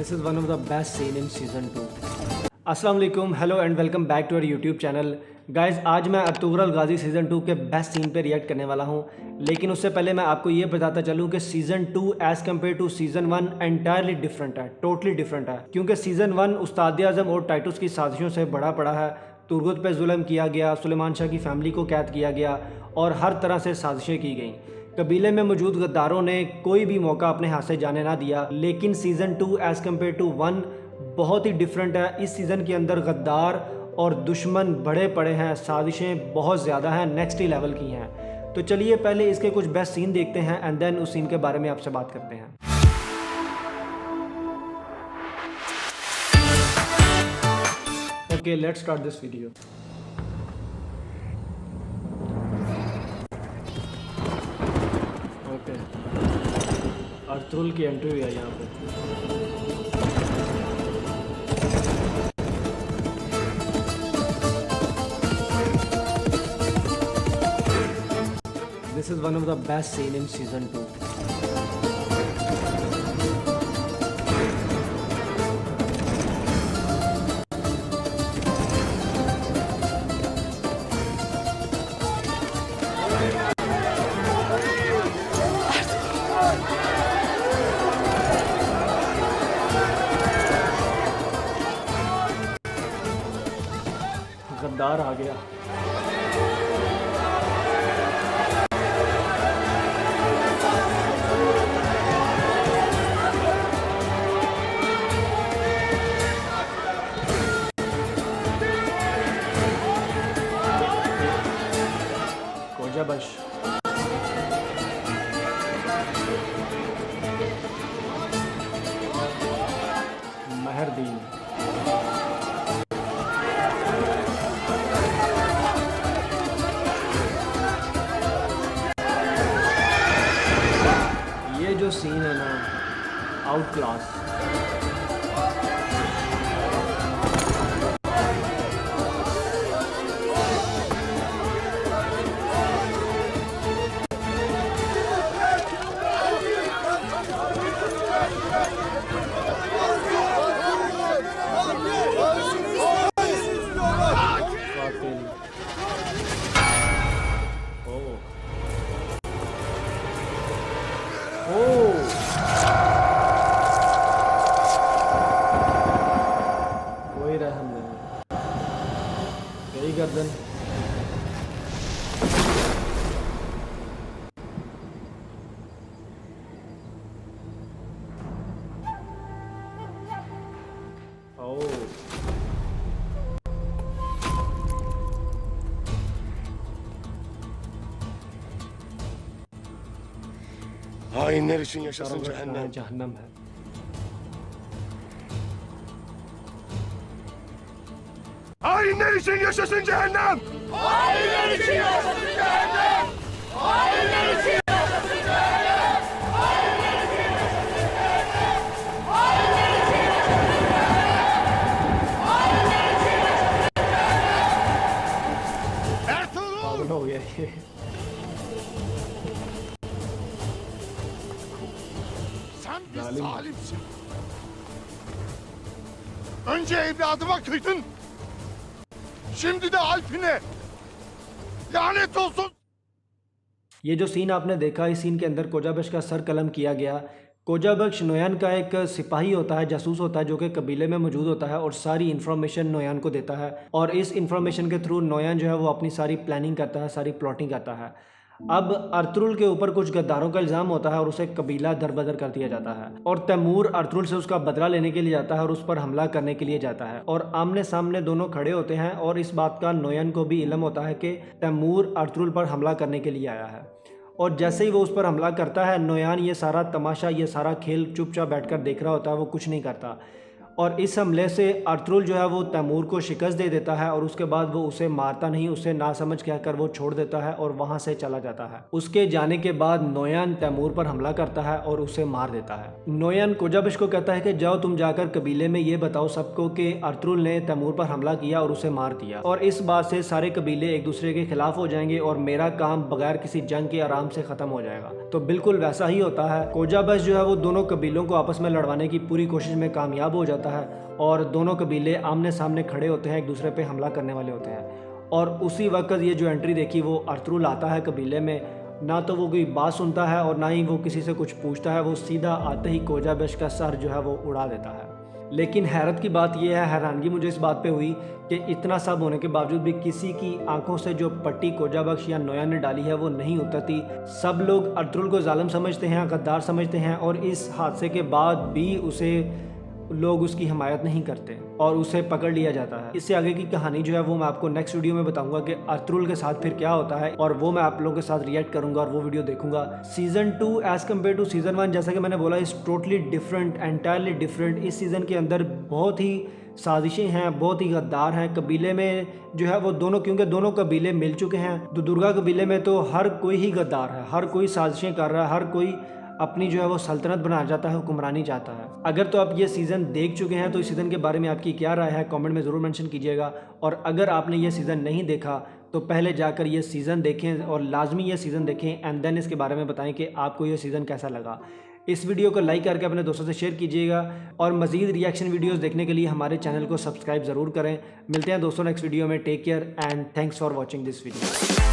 This is one of the best scene in season 2. अस्सलाम वालेकुम, hello and welcome back to our YouTube channel. Guys, आज मैं Ertugrul गाजी season 2 के best scene पे react करने वाला हूँ। लेकिन उससे पहले मैं आपको ये बताता चलूँ कि season 2 as compare to season 1 entirely different है, टोटली डिफरेंट है। क्योंकि सीज़न 1 उस्ताद आज़म और टाइटूस की साजिशों से बड़ा पड़ा है। तुर्गुत पे जुल्म किया गया, सुलेमान शाह की फैमिली को कैद किया गया और हर तरह से साजिशें की गई। कबीले में मौजूद गद्दारों ने कोई भी मौका अपने हाथ से जाने ना दिया। लेकिन सीज़न 2 एज़ कम्पेयर टू 1 बहुत ही डिफरेंट है। इस सीज़न के अंदर गद्दार और दुश्मन बड़े पड़े हैं, साजिशें बहुत ज़्यादा हैं, नेक्स्ट ही लेवल की हैं। तो चलिए पहले इसके कुछ बेस्ट सीन देखते हैं एंड देन उस सीन के बारे में आपसे बात करते हैं। Okay, let's start this video. Okay, Ertugrul की एंट्री हुई है यहाँ पे। This is one of the best scene in season 2. गद्दार आ गया। कोजाबश, महरदीन, ये जो सीन है ना, आउट क्लास। कोई रहम नहीं, यही गर्दन। Hainler için yaşasın cehennem. जहन्नम है। Hainler için yaşasın cehennem. Hainler için yaşasın cehennem! Hainler için yaşasın cehennem! Hainler için yaşasın cehennem! Hainler için yaşasın cehennem! Hainler için yaşasın cehennem! Ertuğrul! पागल हो गया ये। Sen bir zalimsin. Önce evladıma kıydın. Şimdi de Alp'ine. Lanet olsun. ये जो scene आपने देखा, इस scene के अंदर कोजाबश का सर कलम किया गया। कोजाबश नोयान का एक सिपाही होता है, जासूस होता है, जो कि कबीले में मौजूद होता है और सारी इन्फॉर्मेशन नोयान को देता है। और इस इन्फॉर्मेशन के थ्रू नोयान जो है वो अपनी सारी प्लानिंग करता है, सारी प्लॉटिंग करता है। अब अर्तुगरुल के ऊपर कुछ गद्दारों का इल्ज़ाम होता है और उसे कबीला दरबदर कर दिया जाता है और तैमूर अर्तुगरुल से उसका बदला लेने के लिए जाता है और उस पर हमला करने के लिए जाता है। और आमने सामने दोनों खड़े होते हैं और इस बात का नोयान को भी इल्म होता है कि तैमूर अर्तुगरुल पर हमला करने के लिए आया है। और जैसे ही वो उस पर हमला करता है, नोयान ये सारा तमाशा, ये सारा खेल चुपचाप बैठकर देख रहा होता है, वो कुछ नहीं करता। और इस हमले से अर्तुगरुल जो है वो तैमूर को शिकस्त दे देता है और उसके बाद वो उसे मारता नहीं, उसे नासमझ कहकर वो छोड़ देता है और वहाँ से चला जाता है। उसके जाने के बाद नोयान तैमूर पर हमला करता है और उसे मार देता है। नोयान कोजाबश को कहता है कि जाओ तुम जाकर कबीले में ये बताओ सबको कि अर्तुगरुल ने तैमूर पर हमला किया और उसे मार दिया, और इस बात से सारे कबीले एक दूसरे के खिलाफ हो जाएंगे और मेरा काम बगैर किसी जंग के आराम से खत्म हो जाएगा। तो बिल्कुल वैसा ही होता है। कोजाबश जो है वो दोनों कबीलों को आपस में लड़वाने की पूरी कोशिश में कामयाब हो जाता है और दोनों कबीले आमने सामने खड़े होते हैं, एक दूसरे पे हमला करने वाले होते हैं। और उसी वक्त ये जो एंट्री देखी वो अर्तुगरुल आता है कबीले में, ना तो वो कोई बात सुनता है और ना ही वो किसी से कुछ पूछता है, वो सीधा आते ही कोजाबश का सर जो है वो उड़ा देता है। लेकिन हैरत की बात यह है, हैरानगी मुझे इस बात पे हुई कि इतना सब होने के बावजूद भी किसी की आंखों से जो पट्टी कोजाबश या नोयान ने डाली है वो नहीं उतरती। सब लोग अर्तुगरुल को जालिम समझते हैं, गद्दार समझते हैं और इस हादसे के बाद भी उसे लोग उसकी हिमायत नहीं करते और उसे पकड़ लिया जाता है। इससे आगे की कहानी जो है वो मैं आपको नेक्स्ट वीडियो में बताऊंगा कि अर्तुगरुल के साथ फिर क्या होता है, और वो मैं आप लोगों के साथ रिएक्ट करूंगा और वो वीडियो देखूंगा। Season 2 as compare to season 1 जैसा कि मैंने बोला इस टोटली डिफरेंट, एंटायरली डिफरेंट। इस सीज़न के अंदर बहुत ही साजिशें हैं, बहुत ही गद्दार हैं। कबीले में जो है वो दोनों, क्योंकि दोनों कबीले मिल चुके हैं, तो दुर्गा कबीले में तो हर कोई ही गद्दार है, हर कोई साजिशें कर रहा है, हर कोई अपनी जो है वो सल्तनत बना जाता है, हुक्मरानी चाहता है। अगर तो आप ये सीज़न देख चुके हैं तो इस सीज़न के बारे में आपकी क्या राय है कमेंट में ज़रूर मेंशन कीजिएगा। और अगर आपने ये सीज़न नहीं देखा तो पहले जाकर ये सीज़न देखें और लाजमी ये सीज़न देखें एंड देन इसके बारे में बताएं कि आपको ये सीज़न कैसा लगा। इस वीडियो को लाइक करके अपने दोस्तों से शेयर कीजिएगा और मज़ीद रिएक्शन वीडियोस देखने के लिए हमारे चैनल को सब्सक्राइब ज़रूर करें। मिलते हैं दोस्तों नेक्स्ट वीडियो में। Take care and thanks for watching this video.